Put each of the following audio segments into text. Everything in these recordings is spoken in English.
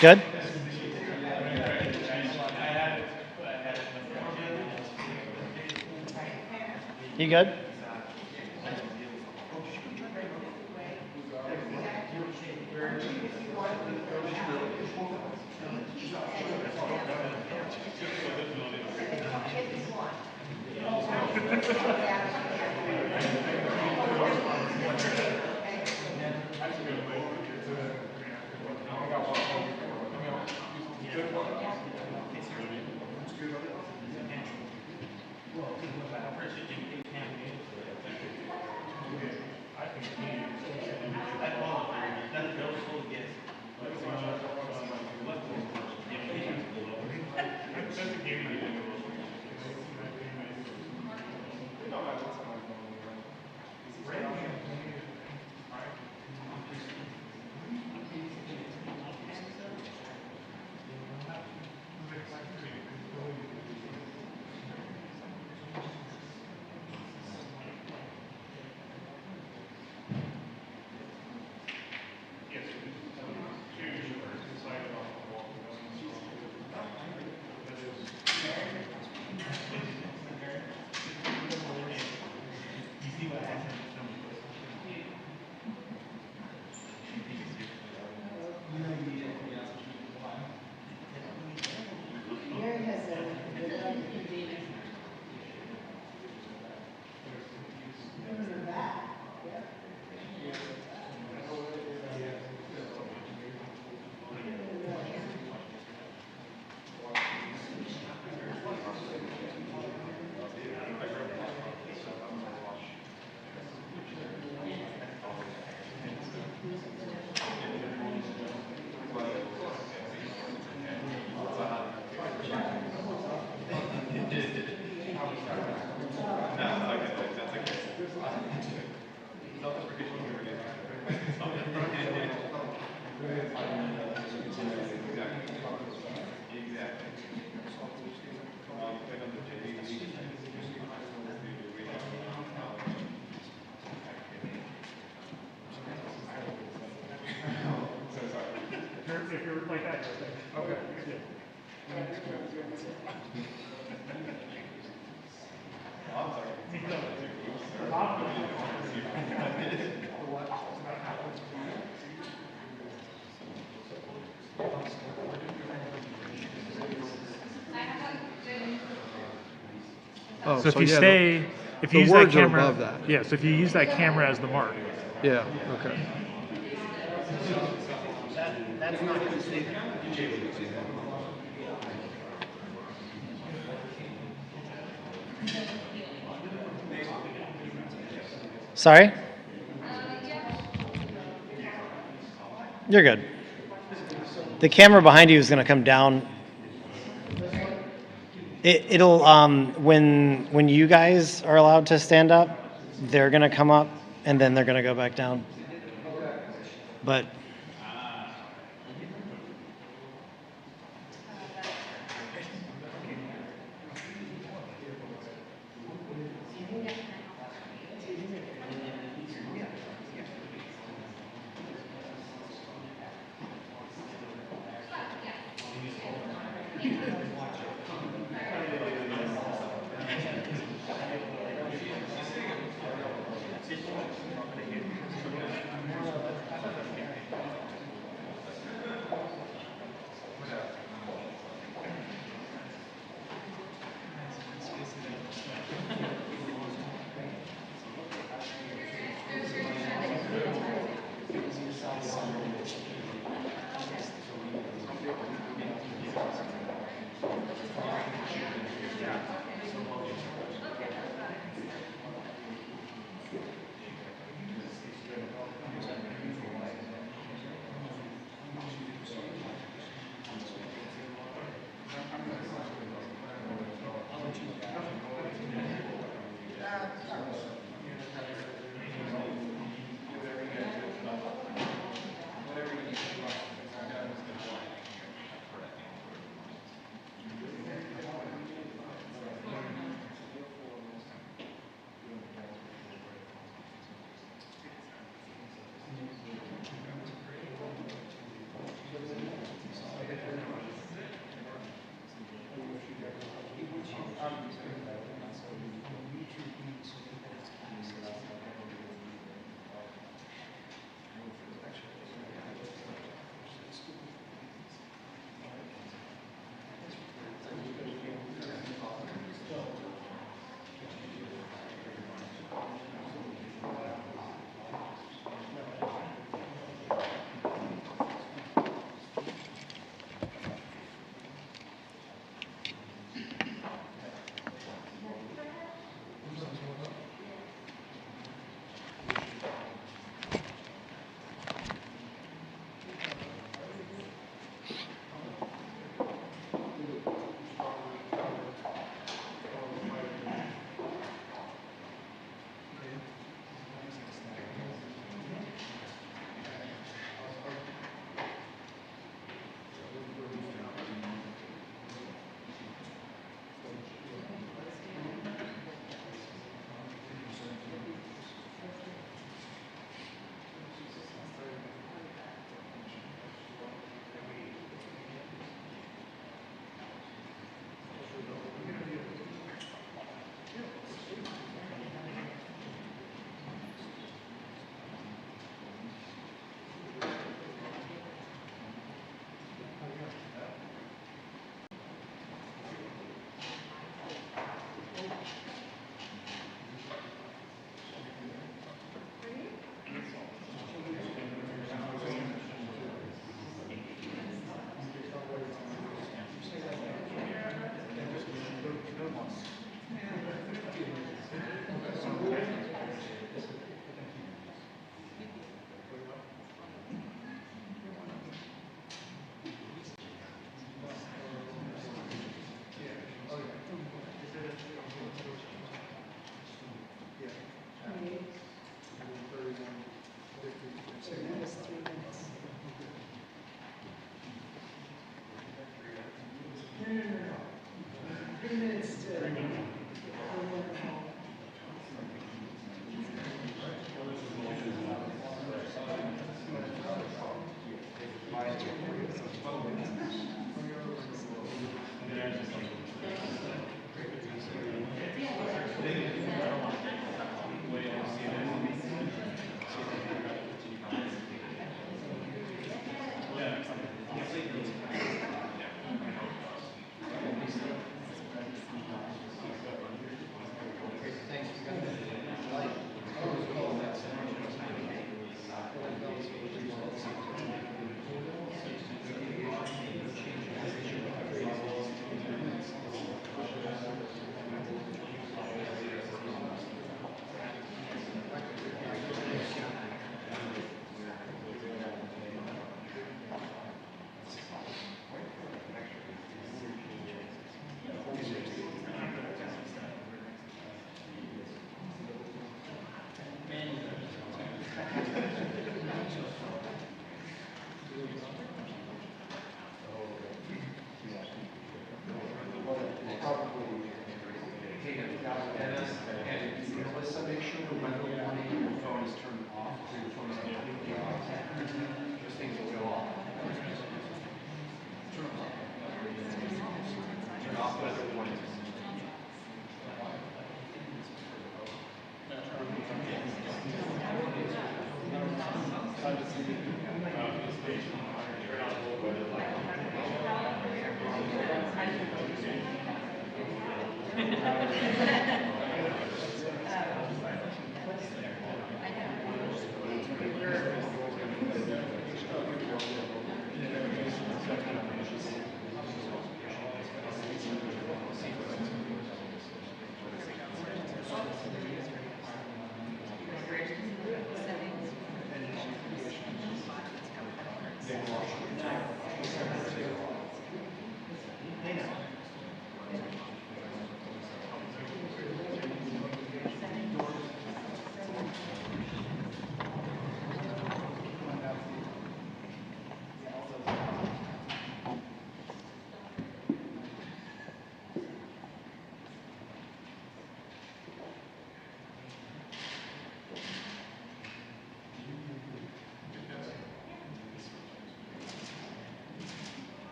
Good? You good? If you're like that, okay. Oh, So if you yeah, stay, if you the use that words are camera, above that. yeah. So if you use that camera as the mark, Yeah, okay. That's not going to stay there. Sorry? You're good. The camera behind you is going to come down. It'll when you guys are allowed to stand up, they're going to come up and then they're going to go back down. But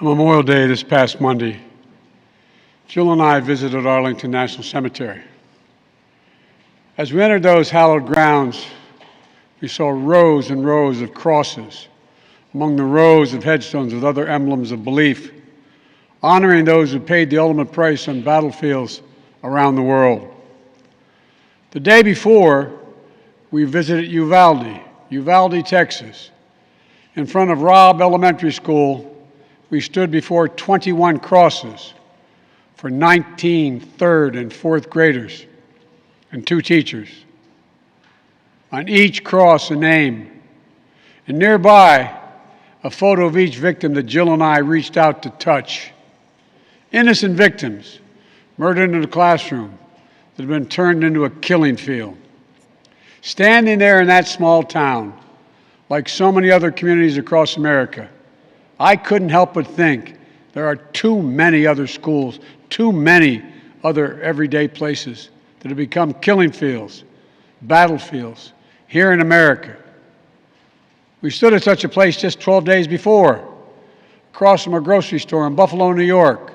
On Memorial Day this past Monday, Jill and I visited Arlington National Cemetery. As we entered those hallowed grounds, we saw rows and rows of crosses among the rows of headstones with other emblems of belief, honoring those who paid the ultimate price on battlefields around the world. The day before, we visited Uvalde, Texas. In front of Robb Elementary School, we stood before 21 crosses for 19 third and fourth graders and 2 teachers. On each cross, a name, and nearby, a photo of each victim that Jill and I reached out to touch. Innocent victims murdered in the classroom that have been turned into a killing field. Standing there in that small town, like so many other communities across America, I couldn't help but think there are too many other schools, too many other everyday places that have become killing fields, battlefields here in America. We stood at such a place just 12 days before, across from a grocery store in Buffalo, New York,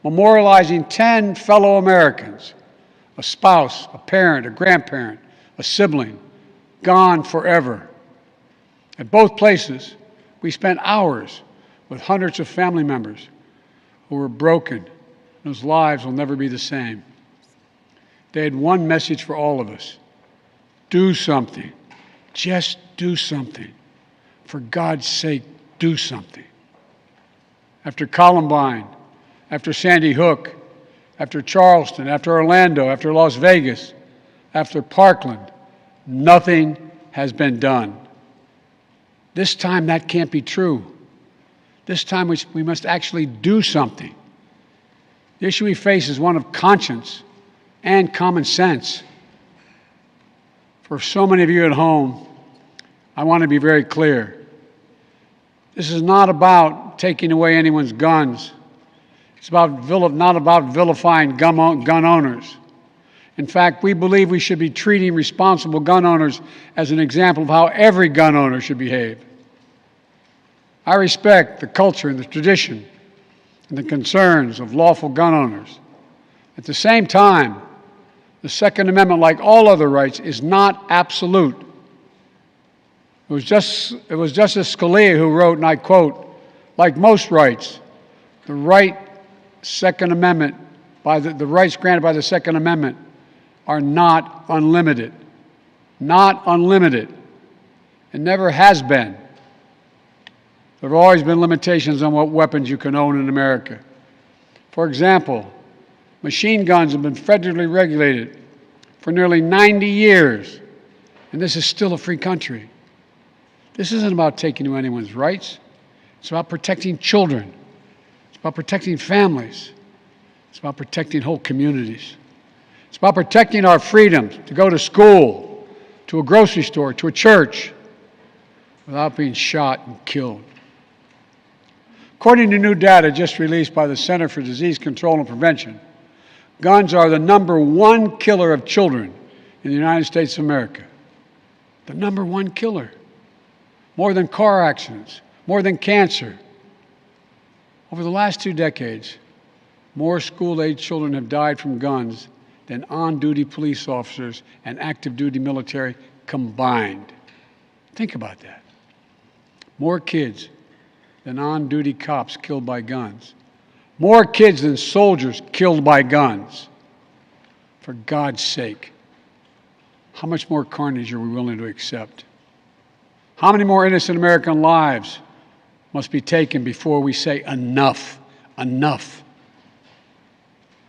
memorializing 10 fellow Americans, a spouse, a parent, a grandparent, a sibling, gone forever. At both places, we spent hours with hundreds of family members who were broken, whose lives will never be the same. They had one message for all of us: do something. Just do something. For God's sake, do something. After Columbine, after Sandy Hook, after Charleston, after Orlando, after Las Vegas, after Parkland, nothing has been done. This time that can't be true. This time we must actually do something. The issue we face is one of conscience and common sense. For so many of you at home, I want to be very clear. This is not about taking away anyone's guns. It's not about vilifying gun owners. In fact, we believe we should be treating responsible gun owners as an example of how every gun owner should behave. I respect the culture and the tradition and the concerns of lawful gun owners. At the same time, the Second Amendment, like all other rights, is not absolute. It was Justice Scalia who wrote, and I quote, "Like most rights, the rights granted by the Second Amendment are not unlimited." Not unlimited. It never has been. There have always been limitations on what weapons you can own in America. For example, machine guns have been federally regulated for nearly 90 years, and this is still a free country. This isn't about taking away anyone's rights. It's about protecting children. It's about protecting families. It's about protecting whole communities. It's about protecting our freedom to go to school, to a grocery store, to a church, without being shot and killed. According to new data just released by the Center for Disease Control and Prevention, guns are the #1 killer of children in the United States of America. The #1 killer. More than car accidents, more than cancer. Over the last 2 decades, more school-age children have died from guns than on-duty police officers and active-duty military combined. Think about that. More kids than on-duty cops killed by guns. More kids than soldiers killed by guns. For God's sake, how much more carnage are we willing to accept? How many more innocent American lives must be taken before we say enough, enough?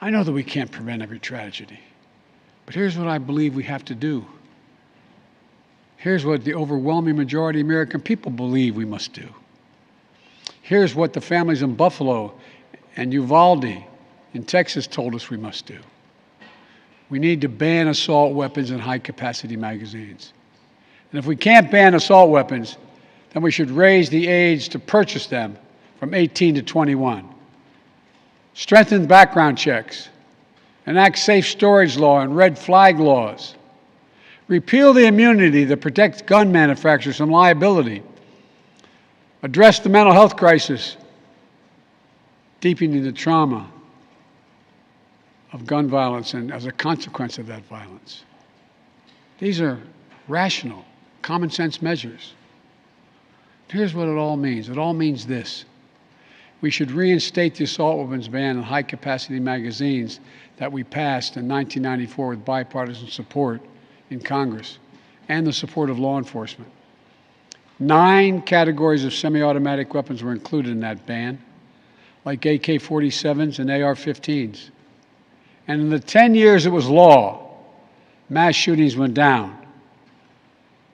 I know that we can't prevent every tragedy, but here's what I believe we have to do. Here's what the overwhelming majority of American people believe we must do. Here's what the families in Buffalo and Uvalde in Texas told us we must do. We need to ban assault weapons and high-capacity magazines. And if we can't ban assault weapons, then we should raise the age to purchase them from 18 to 21. Strengthen background checks. Enact safe storage law and red flag laws. Repeal the immunity that protects gun manufacturers from liability. Address the mental health crisis deepening the trauma of gun violence and as a consequence of that violence. These are rational, common sense measures. Here's what it all means. It all means this. We should reinstate the assault weapons ban on high-capacity magazines that we passed in 1994 with bipartisan support in Congress and the support of law enforcement. 9 categories of semi-automatic weapons were included in that ban, like AK-47s and AR-15s. And in the 10 years it was law, mass shootings went down.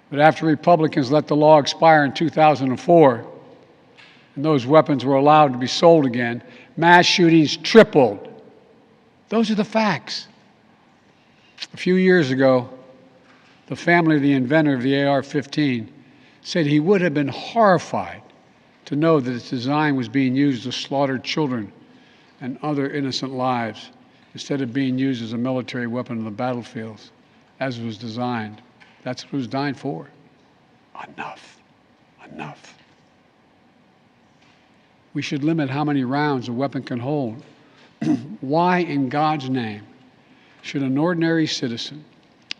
But after Republicans let the law expire in 2004, and those weapons were allowed to be sold again, mass shootings tripled. Those are the facts. A few years ago, the family of the inventor of the AR-15 said he would have been horrified to know that its design was being used to slaughter children and other innocent lives instead of being used as a military weapon on the battlefields, as it was designed. That's what it was designed for. Enough. Enough. We should limit how many rounds a weapon can hold. Why, in God's name, should an ordinary citizen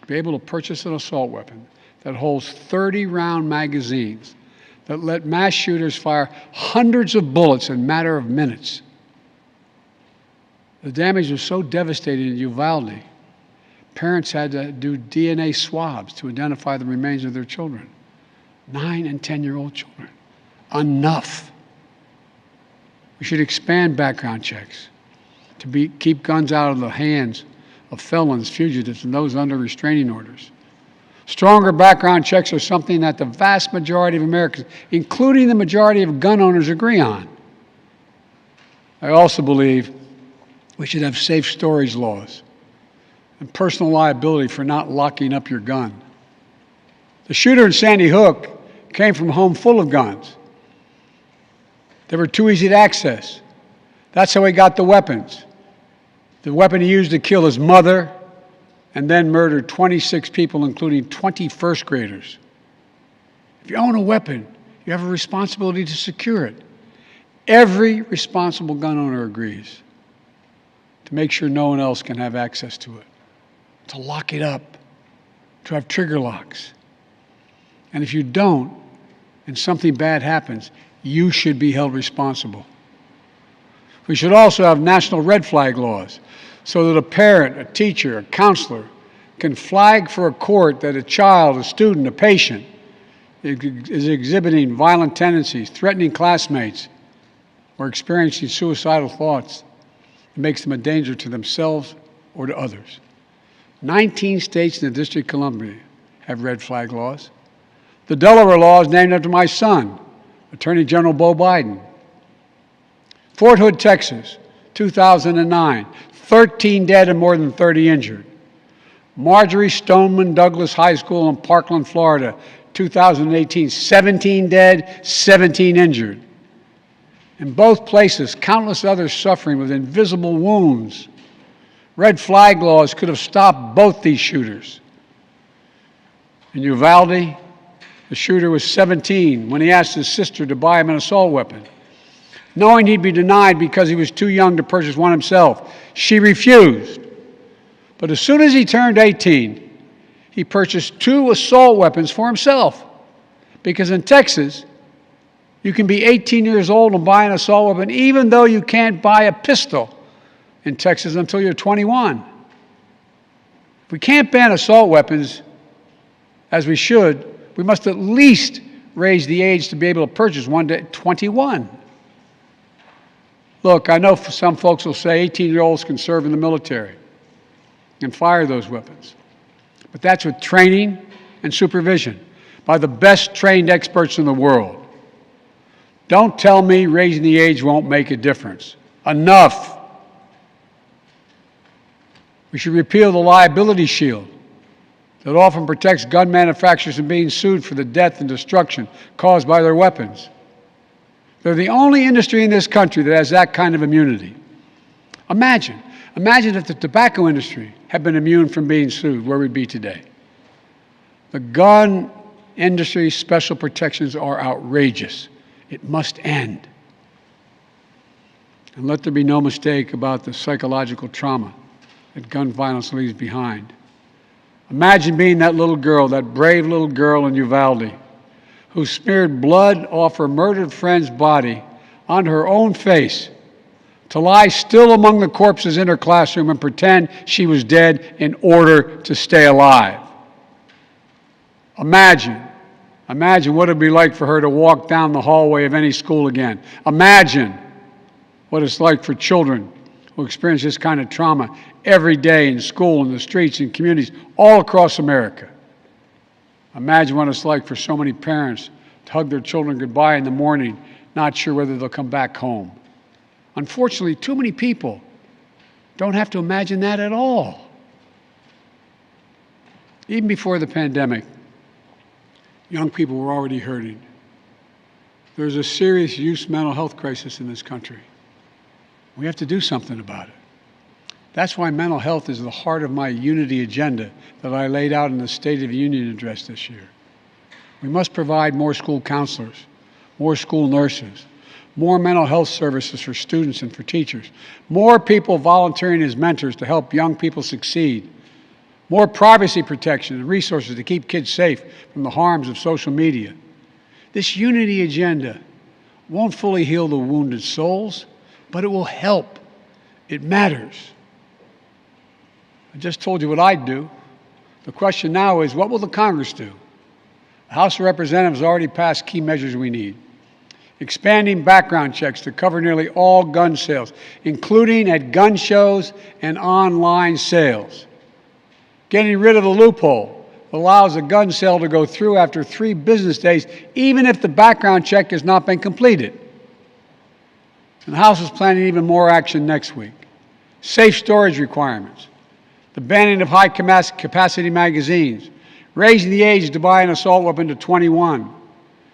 be able to purchase an assault weapon that holds 30-round magazines that let mass shooters fire hundreds of bullets in a matter of minutes? The damage was so devastating in Uvalde, parents had to do DNA swabs to identify the remains of their children. 9 and 10-year-old children. Enough. We should expand background checks to keep guns out of the hands of felons, fugitives, and those under restraining orders. Stronger background checks are something that the vast majority of Americans, including the majority of gun owners, agree on. I also believe we should have safe storage laws and personal liability for not locking up your gun. The shooter in Sandy Hook came from a home full of guns. They were too easy to access. That's how he got the weapons. The weapon he used to kill his mother and then murdered 26 people, including 20 first graders. If you own a weapon, you have a responsibility to secure it. Every responsible gun owner agrees to make sure no one else can have access to it, to lock it up, to have trigger locks. And if you don't, and something bad happens, you should be held responsible. We should also have national red flag laws so that a parent, a teacher, a counselor can flag for a court that a child, a student, a patient is exhibiting violent tendencies, threatening classmates, or experiencing suicidal thoughts. It makes them a danger to themselves or to others. 19 states in the District of Columbia have red flag laws. The Delaware law is named after my son, Attorney General Beau Biden. Fort Hood, Texas, 2009, 13 dead and more than 30 injured. Marjorie Stoneman Douglas High School in Parkland, Florida, 2018, 17 dead, 17 injured. In both places, countless others suffering with invisible wounds. Red flag laws could have stopped both these shooters. In Uvalde, the shooter was 17 when he asked his sister to buy him an assault weapon. Knowing he'd be denied because he was too young to purchase one himself, she refused. But as soon as he turned 18, he purchased 2 assault weapons for himself. Because in Texas, you can be 18 years old and buy an assault weapon even though you can't buy a pistol in Texas until you're 21. If we can't ban assault weapons, as we should, we must at least raise the age to be able to purchase one to 21. Look, I know some folks will say 18-year-olds can serve in the military and fire those weapons. But that's with training and supervision by the best trained experts in the world. Don't tell me raising the age won't make a difference. Enough. We should repeal the liability shield that often protects gun manufacturers from being sued for the death and destruction caused by their weapons. They're the only industry in this country that has that kind of immunity. Imagine if the tobacco industry had been immune from being sued, where we'd be today. The gun industry's special protections are outrageous. It must end. And let there be no mistake about the psychological trauma that gun violence leaves behind. Imagine being that little girl, that brave little girl in Uvalde, who smeared blood off her murdered friend's body onto her own face to lie still among the corpses in her classroom and pretend she was dead in order to stay alive. Imagine what it would be like for her to walk down the hallway of any school again. Imagine what it's like for children who experience this kind of trauma every day in school, in the streets, in communities all across America. Imagine what it's like for so many parents to hug their children goodbye in the morning, not sure whether they'll come back home. Unfortunately, too many people don't have to imagine that at all. Even before the pandemic, young people were already hurting. There's a serious youth mental health crisis in this country. We have to do something about it. That's why mental health is the heart of my unity agenda that I laid out in the State of the Union address this year. We must provide more school counselors, more school nurses, more mental health services for students and for teachers, more people volunteering as mentors to help young people succeed, more privacy protection and resources to keep kids safe from the harms of social media. This unity agenda won't fully heal the wounded souls, but it will help. It matters. I just told you what I'd do. The question now is, what will the Congress do? The House of Representatives has already passed key measures we need. Expanding background checks to cover nearly all gun sales, including at gun shows and online sales. Getting rid of the loophole that allows a gun sale to go through after 3 business days, even if the background check has not been completed. And the House is planning even more action next week. Safe storage requirements, the banning of high-capacity magazines, raising the age to buy an assault weapon to 21,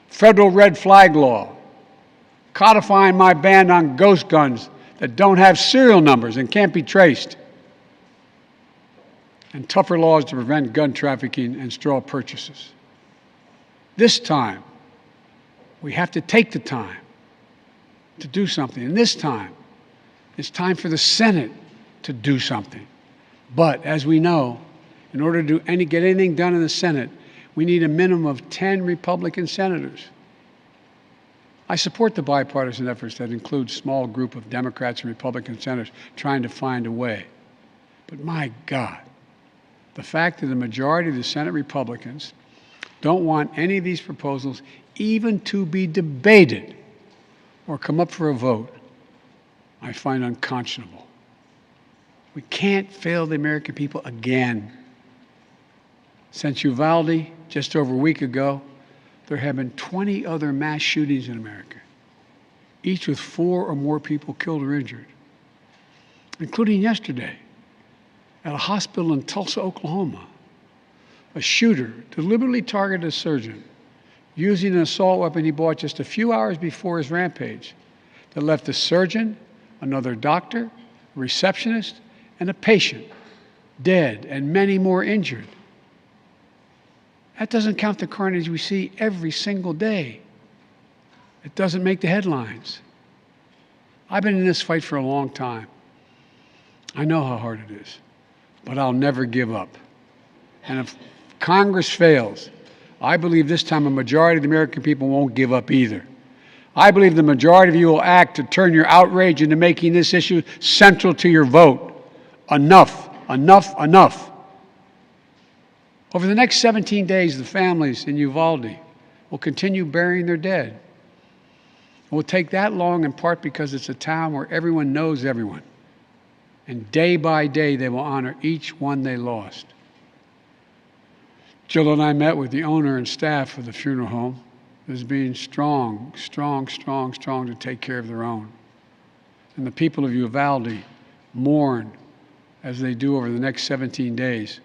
federal red flag law, codifying my ban on ghost guns that don't have serial numbers and can't be traced, and tougher laws to prevent gun trafficking and straw purchases. This time, we have to take the time to do something. And this time, it's time for the Senate to do something. But as we know, in order to get anything done in the Senate, we need a minimum of 10 Republican senators. I support the bipartisan efforts that include a small group of Democrats and Republican senators trying to find a way. But my God, the fact that the majority of the Senate Republicans don't want any of these proposals even to be debated or come up for a vote, I find unconscionable. We can't fail the American people again. Since Uvalde, just over a week ago, there have been 20 other mass shootings in America, each with 4 or more people killed or injured, including yesterday at a hospital in Tulsa, Oklahoma. A shooter deliberately targeted a surgeon using an assault weapon he bought just a few hours before his rampage that left a surgeon, another doctor, a receptionist, and a patient dead and many more injured. That doesn't count the carnage we see every single day. It doesn't make the headlines. I've been in this fight for a long time. I know how hard it is, but I'll never give up. And if Congress fails, I believe this time a majority of the American people won't give up either. I believe the majority of you will act to turn your outrage into making this issue central to your vote. Enough, enough, enough. Over the next 17 days, the families in Uvalde will continue burying their dead. It will take that long in part because it's a town where everyone knows everyone. And day by day, they will honor each one they lost. Jill and I met with the owner and staff of the funeral home as being strong to take care of their own. And the people of Uvalde mourn as they do over the next 17 days.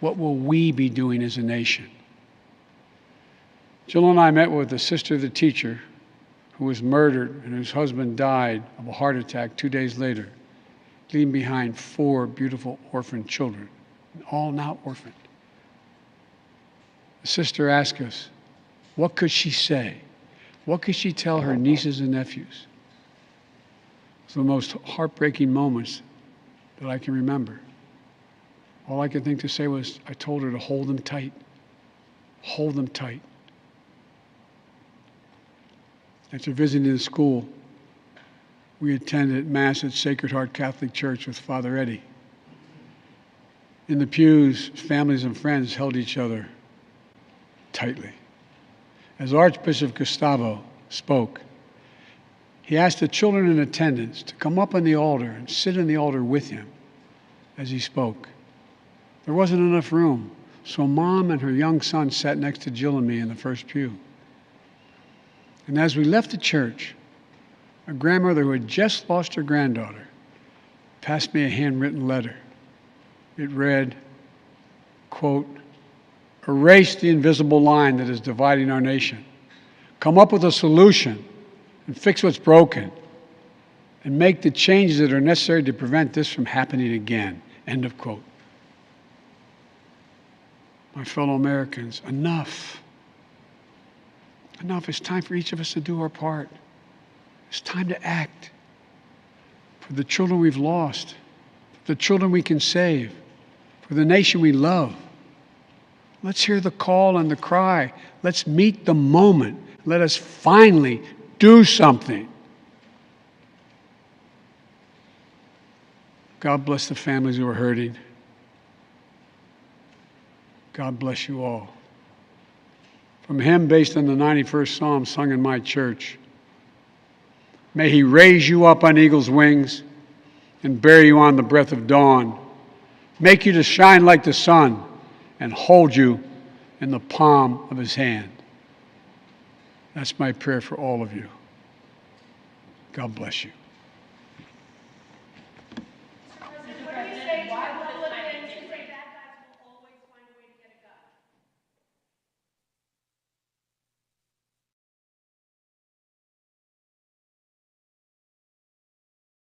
What will we be doing as a nation? Jill and I met with the sister of the teacher who was murdered and whose husband died of a heart attack 2 days later, leaving behind 4 beautiful orphaned children, all now orphaned. The sister asked us, what could she say? What could she tell her nieces and nephews? was the most heartbreaking moments that I can remember. All I could think to say was, I told her to hold them tight. Hold them tight. After visiting the school, we attended Mass at Sacred Heart Catholic Church with Father Eddie. In the pews, families and friends held each other tightly. As Archbishop Gustavo spoke, he asked the children in attendance to come up on the altar and sit in the altar with him as he spoke. There wasn't enough room, so Mom and her young son sat next to Jill and me in the first pew. And as we left the church, a grandmother who had just lost her granddaughter passed me a handwritten letter. It read, quote, "Erase the invisible line that is dividing our nation. Come up with a solution and fix what's broken and make the changes that are necessary to prevent this from happening again." End of quote. My fellow Americans, enough. Enough. It's time for each of us to do our part. It's time to act for the children we've lost, for the children we can save, for the nation we love. Let's hear the call and the cry. Let's meet the moment. Let us finally do something. God bless the families who are hurting. God bless you all. From a hymn based on the 91st Psalm sung in my church. May He raise you up on eagle's wings and bear you on the breath of dawn, make you to shine like the sun and hold you in the palm of His hand. That's my prayer for all of you. God bless you.